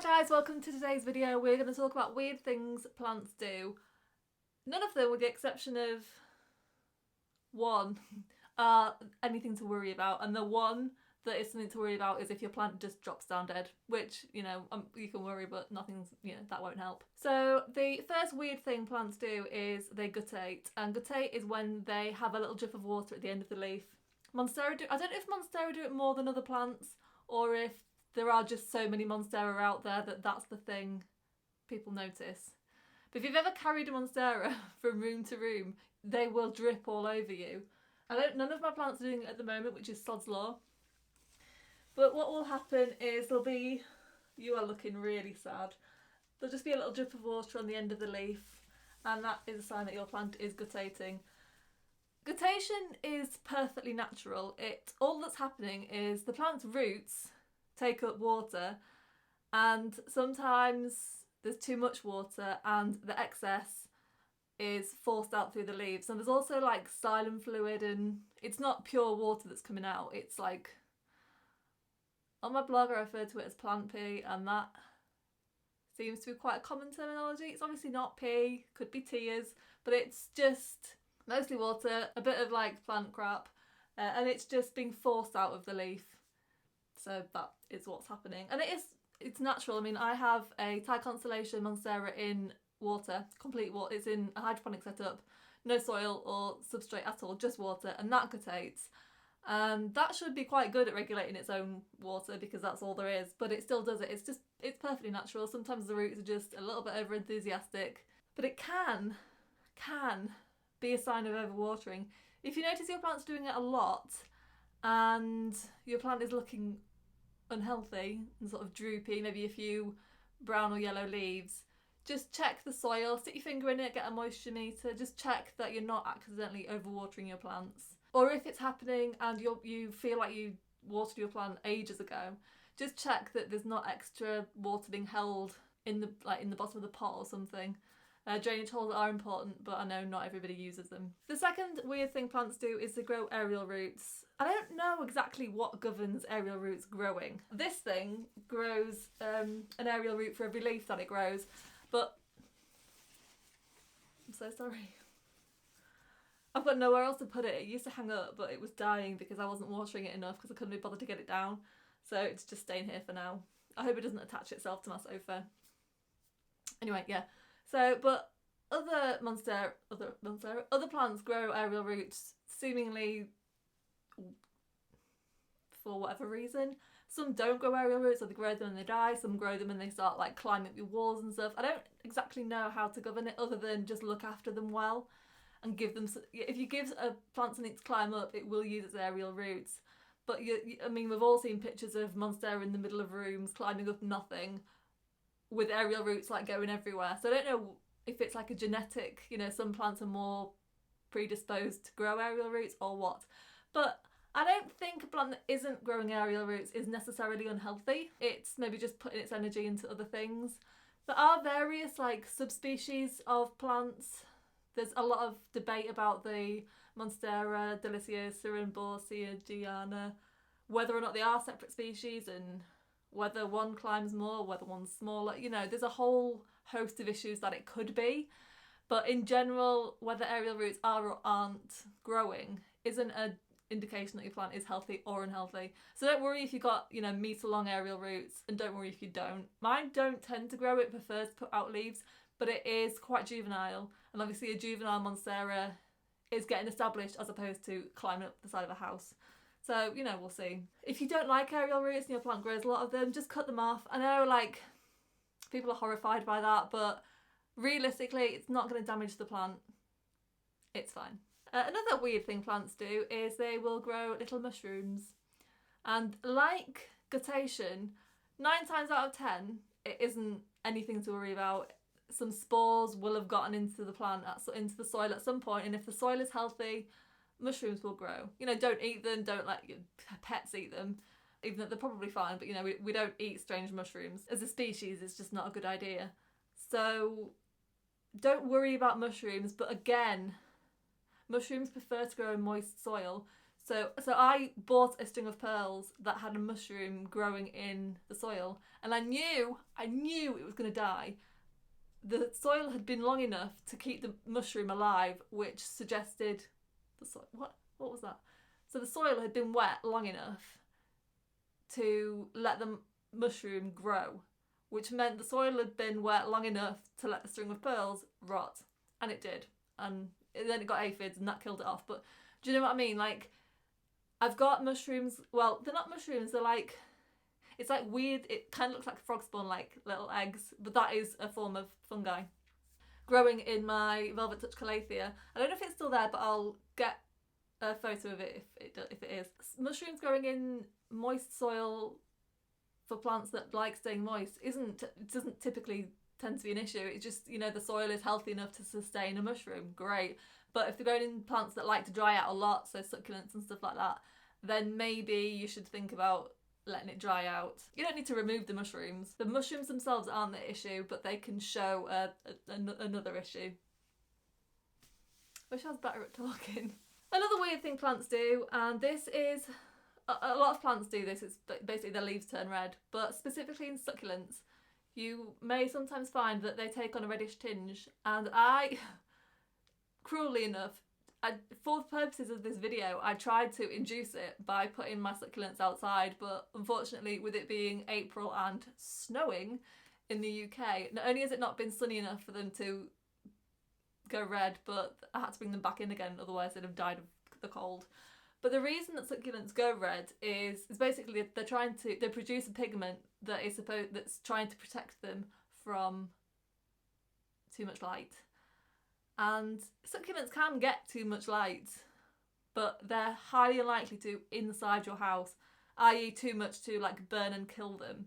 Hi guys, welcome to today's video. We're going to talk about weird things plants do. None of them, with the exception of one, are anything to worry about, and the one that is something to worry about is if your plant just drops down dead, which, you can worry, but nothing's, that won't help. So the first weird thing plants do is they guttate, and guttate is when they have a little drip of water at the end of the leaf. Monstera I don't know if Monstera do it more than other plants, or if there are just so many Monstera out there that that's the thing people notice. But if you've ever carried a Monstera from room to room, they will drip all over you. None of my plants are doing it at the moment, which is sod's law. But what will happen is you are looking really sad. There'll just be a little drip of water on the end of the leaf, and that is a sign that your plant is guttating. Guttation is perfectly natural. All that's happening is the plant's roots take up water, and sometimes there's too much water and the excess is forced out through the leaves. And there's also like xylem fluid, and it's not pure water that's coming out. It's like, on my blog I refer to it as plant pee, and that seems to be quite a common terminology. It's obviously not pee, could be tears, but it's just mostly water, a bit of like plant crap, and it's just being forced out of the leaf. So that is what's happening, and it's natural. I mean, I have a Thai Constellation Monstera in water, complete water. It's in a hydroponic setup, no soil or substrate at all, just water, and that gutates. And that should be quite good at regulating its own water because that's all there is, but it still does it. It's perfectly natural. Sometimes the roots are just a little bit over enthusiastic, but it can be a sign of overwatering. If you notice your plant's doing it a lot and your plant is looking unhealthy and sort of droopy, maybe a few brown or yellow leaves, just check the soil, stick your finger in it, get a moisture meter, just check that you're not accidentally overwatering your plants. Or if it's happening and you feel like you watered your plant ages ago, just check that there's not extra water being held in the bottom of the pot or something. Drainage holes are important, but I know not everybody uses them. The second weird thing plants do is to grow aerial roots. I don't know exactly what governs aerial roots growing. This thing grows an aerial root for every leaf that it grows, but I'm so sorry. I've got nowhere else to put it. It used to hang up, but it was dying because I wasn't watering it enough because I couldn't be bothered to get it down. So it's just staying here for now. I hope it doesn't attach itself to my sofa. Anyway, yeah. So, but other plants grow aerial roots seemingly for whatever reason. Some don't grow aerial roots, or they grow them and they die. Some grow them and they start like climbing up your walls and stuff. I don't exactly know how to govern it other than just look after them well and give them. If you give a plant something to climb up, it will use its aerial roots. But we've all seen pictures of Monstera in the middle of rooms climbing up nothing, with aerial roots like going everywhere. So I don't know if it's like a genetic, some plants are more predisposed to grow aerial roots or what. But I don't think a plant that isn't growing aerial roots is necessarily unhealthy. It's maybe just putting its energy into other things. There are various like subspecies of plants. There's a lot of debate about the Monstera deliciosa and Borsia giana, whether or not they are separate species and whether one climbs more, whether one's smaller. There's a whole host of issues that it could be. But in general, whether aerial roots are or aren't growing isn't an indication that your plant is healthy or unhealthy. So don't worry if you've got, metre long aerial roots, and don't worry if you don't. Mine don't tend to grow, it prefers to put out leaves, but it is quite juvenile. And obviously a juvenile Monstera is getting established as opposed to climbing up the side of a house. So, we'll see. If you don't like aerial roots and your plant grows a lot of them, just cut them off. I know, people are horrified by that, but realistically, it's not going to damage the plant. It's fine. Another weird thing plants do is they will grow little mushrooms. And like guttation, 9 times out of 10, it isn't anything to worry about. Some spores will have gotten into the plant, into the soil at some point, and if the soil is healthy, mushrooms will grow. Don't eat them, don't let your pets eat them, even though they're probably fine, but we don't eat strange mushrooms. As a species, it's just not a good idea. So don't worry about mushrooms, but again, mushrooms prefer to grow in moist soil, So I bought a string of pearls that had a mushroom growing in the soil, and I knew it was going to die. The soil had been long enough to keep the mushroom alive, which suggested the soil. What was that? So the soil had been wet long enough to let the mushroom grow, which meant the soil had been wet long enough to let the string of pearls rot, and it did. And then it got aphids, and that killed it off. But do you know what I mean? Like, I've got mushrooms. Well, they're not mushrooms. They're like, it's like weird. It kind of looks like frog spawn, like little eggs, but that is a form of fungi growing in my Velvet Touch Calathea. I don't know if it's still there, but I'll get a photo of it if it is. Mushrooms growing in moist soil for plants that like staying moist doesn't typically tend to be an issue. It's just, the soil is healthy enough to sustain a mushroom. Great. But if they're growing in plants that like to dry out a lot, so succulents and stuff like that, then maybe you should think about letting it dry out. You don't need to remove the mushrooms. The mushrooms themselves aren't the issue, but they can show another issue. Wish I was better at talking. Another weird thing plants do, and this is, a lot of plants do this, it's basically their leaves turn red, but specifically in succulents, you may sometimes find that they take on a reddish tinge, and cruelly enough, for the purposes of this video, I tried to induce it by putting my succulents outside, but unfortunately, with it being April and snowing in the UK, not only has it not been sunny enough for them to go red, but I had to bring them back in again, otherwise they'd have died of the cold. But the reason that succulents go red is basically they produce a pigment that's trying to protect them from too much light. And succulents can get too much light, but they're highly unlikely to inside your house, i.e. too much to like burn and kill them.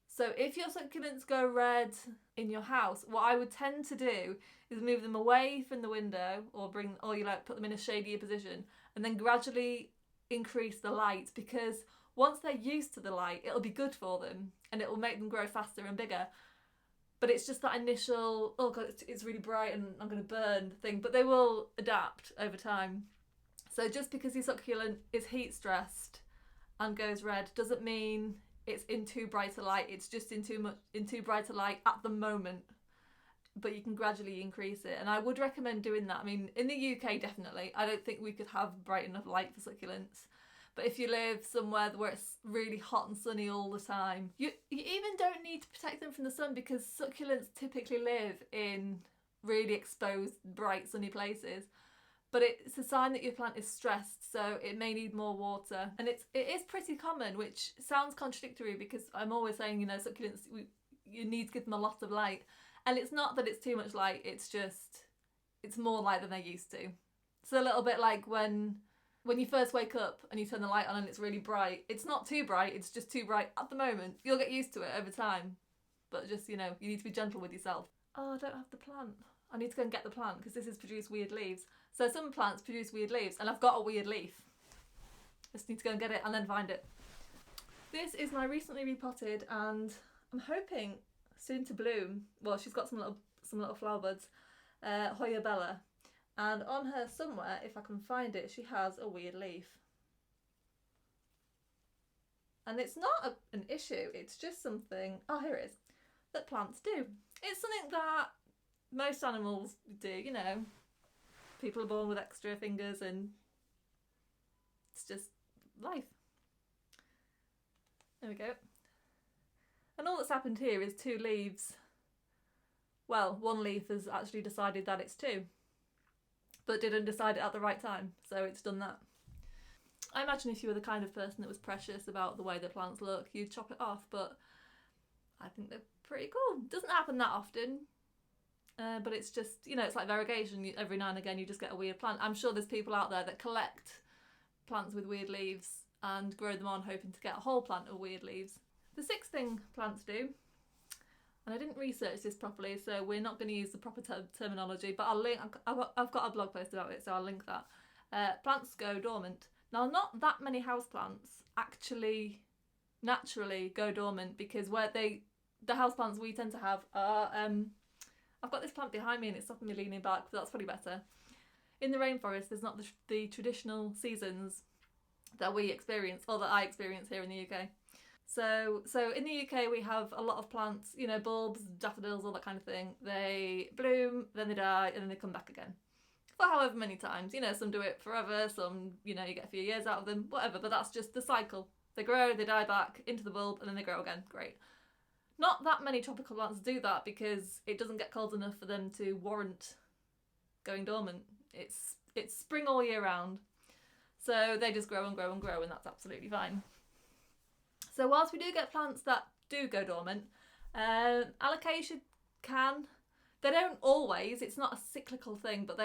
So if your succulents go red in your house, what I would tend to do is move them away from the window or put them in a shadier position and then gradually increase the light, because once they're used to the light, it'll be good for them and it will make them grow faster and bigger. But it's just that initial, oh god, it's really bright and I'm going to burn thing. But they will adapt over time. So just because your succulent is heat stressed and goes red doesn't mean it's in too bright a light. It's just in too bright a light at the moment. But you can gradually increase it. And I would recommend doing that. I mean, in the UK, definitely. I don't think we could have bright enough light for succulents. But if you live somewhere where it's really hot and sunny all the time, you even don't need to protect them from the sun, because succulents typically live in really exposed, bright, sunny places. But it's a sign that your plant is stressed, so it may need more water. And it is pretty common, which sounds contradictory because I'm always saying, succulents, you need to give them a lot of light. And it's not that it's too much light, it's more light than they're used to. It's a little bit like when you first wake up and you turn the light on and it's really bright. It's not too bright, it's just too bright at the moment. You'll get used to it over time. But just, you need to be gentle with yourself. Oh, I don't have the plant. I need to go and get the plant because this has produced weird leaves. So some plants produce weird leaves and I've got a weird leaf. I just need to go and get it and then find it. This is my recently repotted and I'm hoping soon to bloom. Well, she's got some little flower buds. Hoya Bella. And on her somewhere, if I can find it, she has a weird leaf. And it's not an issue, it's just something, oh here it is, that plants do. It's something that most animals do, People are born with extra fingers and it's just life. There we go. And all that's happened here is 2 leaves. Well, one leaf has actually decided that it's 2. But didn't decide it at the right time, so it's done that. I imagine if you were the kind of person that was precious about the way the plants look, you'd chop it off, but I think they're pretty cool. Doesn't happen that often, but it's just, it's like variegation. Every now and again you just get a weird plant. I'm sure there's people out there that collect plants with weird leaves and grow them on hoping to get a whole plant of weird leaves. The 6th thing plants do, and I didn't research this properly, so we're not going to use the proper terminology, but I'll link. I've got a blog post about it, so I'll link that. Plants go dormant. Now, not that many houseplants actually naturally go dormant, because the houseplants we tend to have are. I've got this plant behind me and it's stopping me leaning back, but that's probably better. in the rainforest, there's not the traditional seasons that we experience, or that I experience here in the UK. So in the UK we have a lot of plants, you know, bulbs, daffodils, all that kind of thing. They bloom, then they die, and then they come back again. For however many times, you know, some do it forever, some, you know, you get a few years out of them, whatever, but that's just the cycle. They grow, they die back into the bulb, and then they grow again. Great. Not that many tropical plants do that because it doesn't get cold enough for them to warrant going dormant. It's spring all year round. So they just grow and grow and grow, and that's absolutely fine. So whilst we do get plants that do go dormant, alocasia they don't always, it's not a cyclical thing, but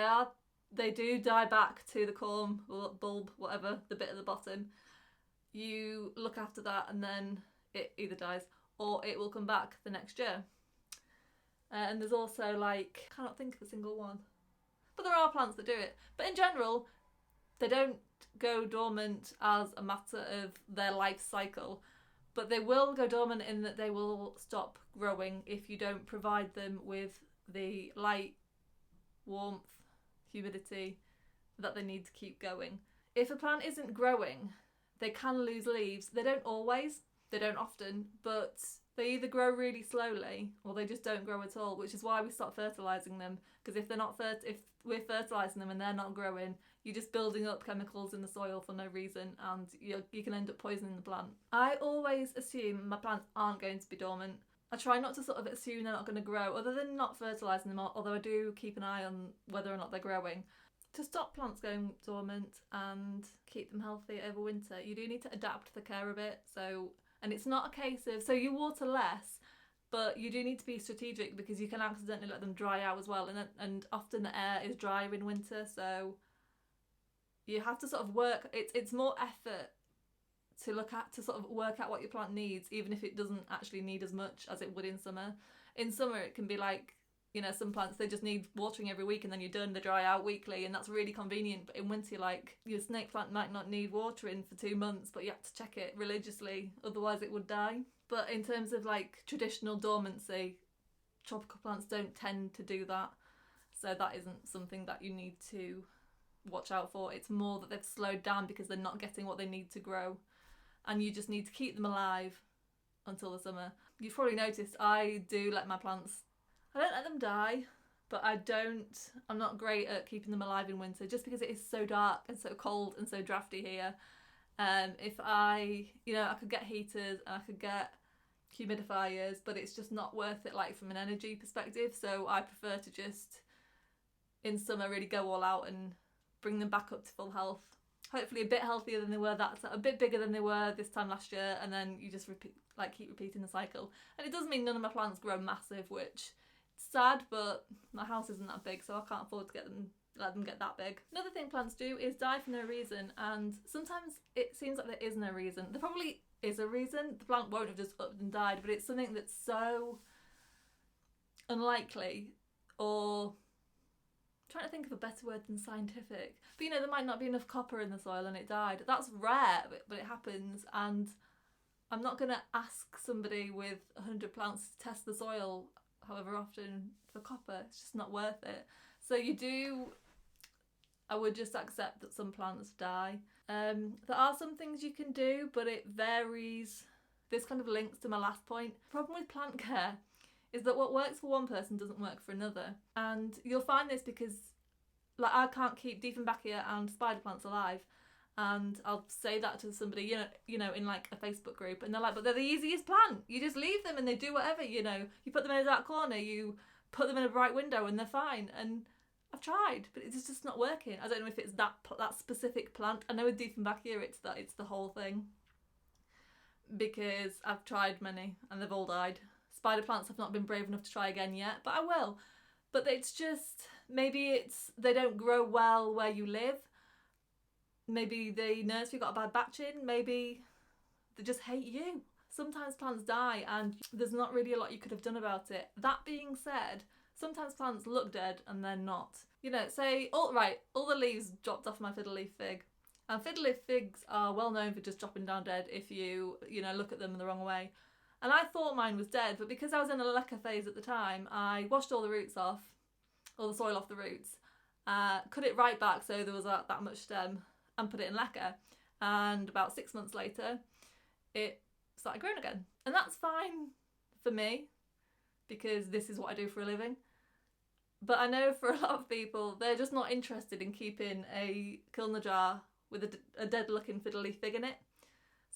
they do die back to the corm or bulb, whatever, the bit at the bottom. You look after that and then it either dies or it will come back the next year. And there's also, like, I cannot think of a single one, but there are plants that do it. But in general, they don't go dormant as a matter of their life cycle, but they will go dormant in that they will stop growing if you don't provide them with the light, warmth, humidity that they need to keep going. If a plant isn't growing, they can lose leaves. They don't always, they don't often, but they either grow really slowly or they just don't grow at all, which is why we stop fertilising them. Because if we're fertilising them and they're not growing, you're just building up chemicals in the soil for no reason, and you can end up poisoning the plant. I always assume my plants aren't going to be dormant. I try not to sort of assume they're not going to grow, other than not fertilising them, although I do keep an eye on whether or not they're growing. To stop plants going dormant and keep them healthy over winter, you do need to adapt the care a bit. And it's not a case of, so you water less, but you do need to be strategic because you can accidentally let them dry out as well. And often the air is drier in winter, so you have to sort of work. It's more effort to sort of work out what your plant needs, even if it doesn't actually need as much as it would in summer. In summer, it can be like, you know, some plants, they just need watering every week and then you're done, they dry out weekly, and that's really convenient. But in winter, like, your snake plant might not need watering for 2 months, but you have to check it religiously, otherwise it would die. But in terms of like traditional dormancy, tropical plants don't tend to do that. So that isn't something that you need to watch out for. It's more that they've slowed down because they're not getting what they need to grow, and you just need to keep them alive until the summer. You've probably noticed I do let my plants, I don't let them die, but I'm not great at keeping them alive in winter just because it is so dark and so cold and so drafty here. If I could get heaters and I could get humidifiers, but it's just not worth it, like, from an energy perspective. So I prefer to just, in summer, really go all out and bring them back up to full health. Hopefully a bit healthier than they were a bit bigger than they were this time last year, and then you just keep repeating the cycle. And it does mean none of my plants grow massive, which is sad, but my house isn't that big, so I can't afford to let them get that big. Another thing plants do is die for no reason, and sometimes it seems like there is no reason. There probably is a reason. The plant won't have just upped and died, but it's something that's so unlikely, or I'm trying to think of a better word than scientific, but you know, there might not be enough copper in the soil and it died. That's rare, but it happens, and I'm not going to ask somebody with 100 plants to test the soil however often for copper. It's just not worth it. So I would just accept that some plants die. There are some things you can do, but it varies. This kind of links to my last point. The problem with plant care is that what works for one person doesn't work for another. And you'll find this because, like, I can't keep Dieffenbachia and spider plants alive. And I'll say that to somebody, you know, in like a Facebook group, and they're like, but they're the easiest plant. You just leave them and they do whatever, you know. You put them in a dark corner, you put them in a bright window and they're fine. And I've tried, but it's just not working. I don't know if it's that specific plant. I know with Dieffenbachia it's the whole thing, because I've tried many and they've all died. Spider plants I've not been brave enough to try again yet, but I will. But it's just, maybe they don't grow well where you live. Maybe the nursery got a bad batch in. Maybe they just hate you. Sometimes plants die and there's not really a lot you could have done about it. That being said, sometimes plants look dead and they're not. You know, say, all the leaves dropped off my fiddle leaf fig. And fiddle leaf figs are well known for just dropping down dead if you look at them in the wrong way. And I thought mine was dead, but because I was in a leca phase at the time, I washed all the roots off, all the soil off the roots, cut it right back so there was that much stem, and put it in leca. And about 6 months later, it started growing again. And that's fine for me, because this is what I do for a living. But I know for a lot of people, they're just not interested in keeping a kilner jar with a dead looking fiddly fig in it.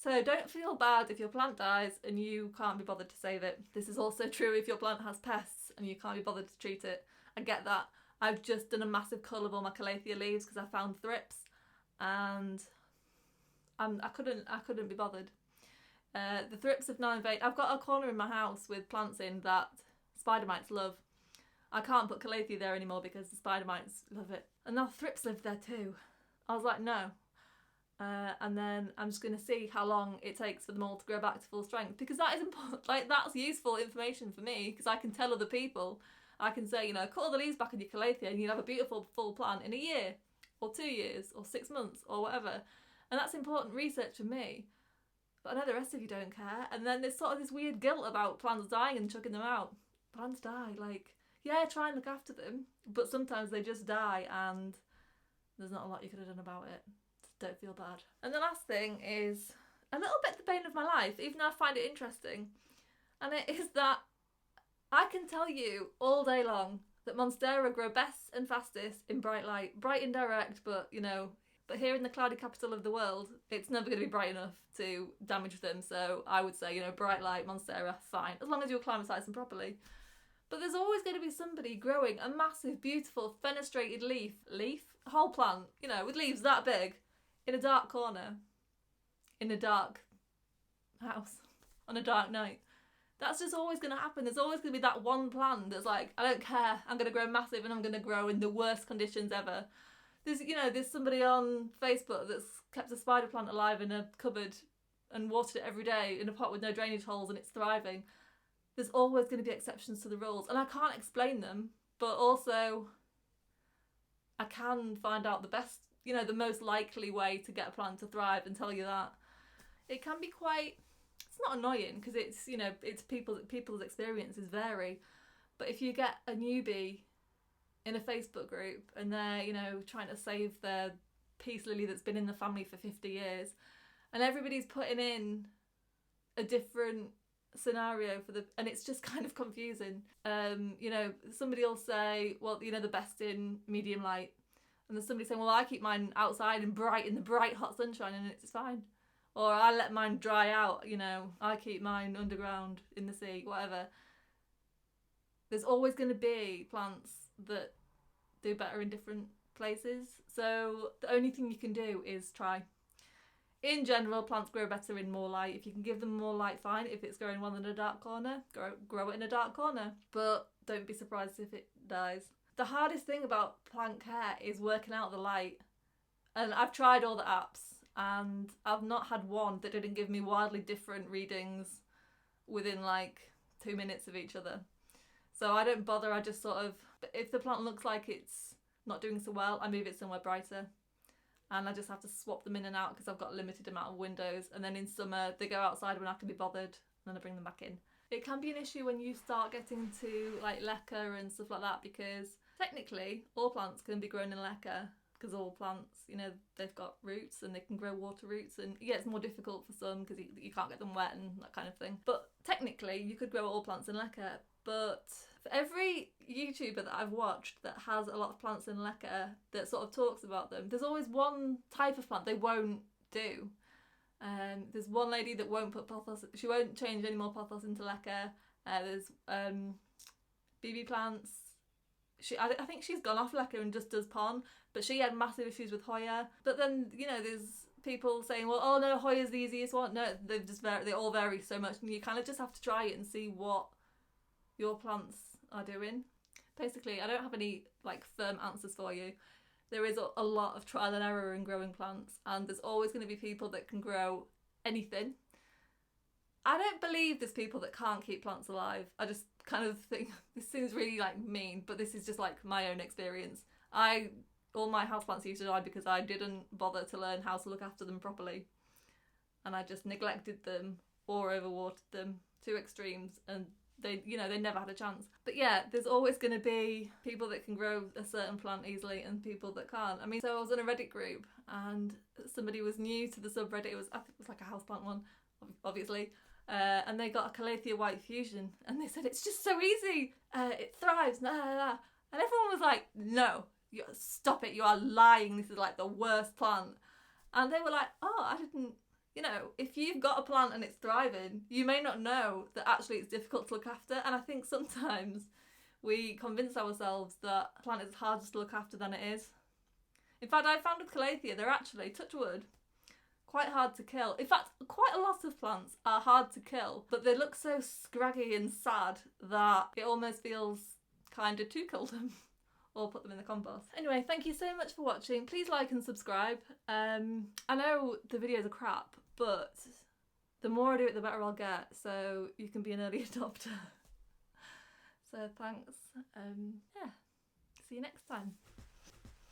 So don't feel bad if your plant dies and you can't be bothered to save it. This is also true if your plant has pests and you can't be bothered to treat it. I get that. I've just done a massive cull of all my calathea leaves because I found thrips, and I couldn't be bothered. The thrips have now invaded. I've got a corner in my house with plants in that spider mites love. I can't put calathea there anymore because the spider mites love it. And now thrips live there too. I was like, no. And then I'm just going to see how long it takes for them all to grow back to full strength, because that is important. Like, that's useful information for me, because I can tell other people. I can say, you know, cut all the leaves back in your calathea and you'll have a beautiful full plant in a year or 2 years or 6 months or whatever. And that's important research for me. But I know the rest of you don't care. And then there's sort of this weird guilt about plants dying and chucking them out. Plants die, like, yeah, try and look after them, but sometimes they just die and there's not a lot you could have done about it. Don't feel bad. And the last thing is a little bit the bane of my life, even though I find it interesting. And it is that I can tell you all day long that Monstera grow best and fastest in bright light. Bright indirect, but you know, but here in the cloudy capital of the world, it's never going to be bright enough to damage them. So I would say, you know, bright light, Monstera, fine, as long as you acclimatise them properly. But there's always going to be somebody growing a massive, beautiful, fenestrated whole plant, you know, with leaves that big, in a dark corner, in a dark house, on a dark night. That's just always going to happen. There's always going to be that one plant that's like, I don't care, I'm going to grow massive and I'm going to grow in the worst conditions ever. There's somebody on Facebook that's kept a spider plant alive in a cupboard and watered it every day in a pot with no drainage holes, and it's thriving. There's always going to be exceptions to the rules, and I can't explain them, but also I can find out the best, you know, the most likely way to get a plant to thrive and tell you that. It can be quite, it's not annoying because it's, you know, it's people's experiences vary. But if you get a newbie in a Facebook group and they're, you know, trying to save their peace lily that's been in the family for 50 years, and everybody's putting in a different scenario and it's just kind of confusing. You know, somebody will say, well, you know, the best in medium light, and there's somebody saying, well, I keep mine outside in the bright hot sunshine and it's fine. Or I let mine dry out, you know, I keep mine underground in the sea, whatever. There's always going to be plants that do better in different places. So the only thing you can do is try. In general, plants grow better in more light. If you can give them more light, fine. If it's growing well in a dark corner, grow it in a dark corner. But don't be surprised if it dies. The hardest thing about plant care is working out the light. And I've tried all the apps, and I've not had one that didn't give me wildly different readings within like 2 minutes of each other. So I don't bother. I just sort of, if the plant looks like it's not doing so well, I move it somewhere brighter. And I just have to swap them in and out because I've got a limited amount of windows. And then in summer, they go outside when I can be bothered, and then I bring them back in. It can be an issue when you start getting to like leca and stuff like that, because technically all plants can be grown in leca, because all plants, you know, they've got roots and they can grow water roots, and yeah, it's more difficult for some because you can't get them wet and that kind of thing. But technically you could grow all plants in leca. But for every YouTuber that I've watched that has a lot of plants in leca that sort of talks about them, there's always one type of plant they won't do. There's one lady that won't put pothos, she won't change any more pothos into leca. There's BB plants. I think she's gone off leca and just does pon, but she had massive issues with Hoya. But then, you know, there's people saying, well, oh no, Hoya's the easiest one. No, they all vary so much, and you kind of just have to try it and see what your plants are doing. Basically, I don't have any like firm answers for you. There is a lot of trial and error in growing plants, and there's always going to be people that can grow anything. I don't believe there's people that can't keep plants alive. I just kind of think, this seems really like mean, but this is just like my own experience. All my houseplants used to die because I didn't bother to learn how to look after them properly, and I just neglected them or overwatered them, 2 extremes, and they never had a chance. But yeah, there's always going to be people that can grow a certain plant easily and people that can't. I mean, so I was in a Reddit group and somebody was new to the subreddit. I think it was like a houseplant one, obviously. And they got a Calathea white fusion and they said, it's just so easy. It thrives. Nah, nah, nah. And everyone was like, no, stop it. You are lying. This is like the worst plant. And they were like, oh, I didn't. If you've got a plant and it's thriving, you may not know that actually it's difficult to look after. And I think sometimes we convince ourselves that a plant is harder to look after than it is. In fact, I found with Calathea, they're actually, touch wood, quite hard to kill. In fact, quite a lot of plants are hard to kill, but they look so scraggy and sad that it almost feels kind of to kill them. Or put them in the compost. Anyway, thank you so much for watching. Please like and subscribe. I know the videos are crap, but the more I do it, the better I'll get. So you can be an early adopter. So thanks. Yeah. See you next time.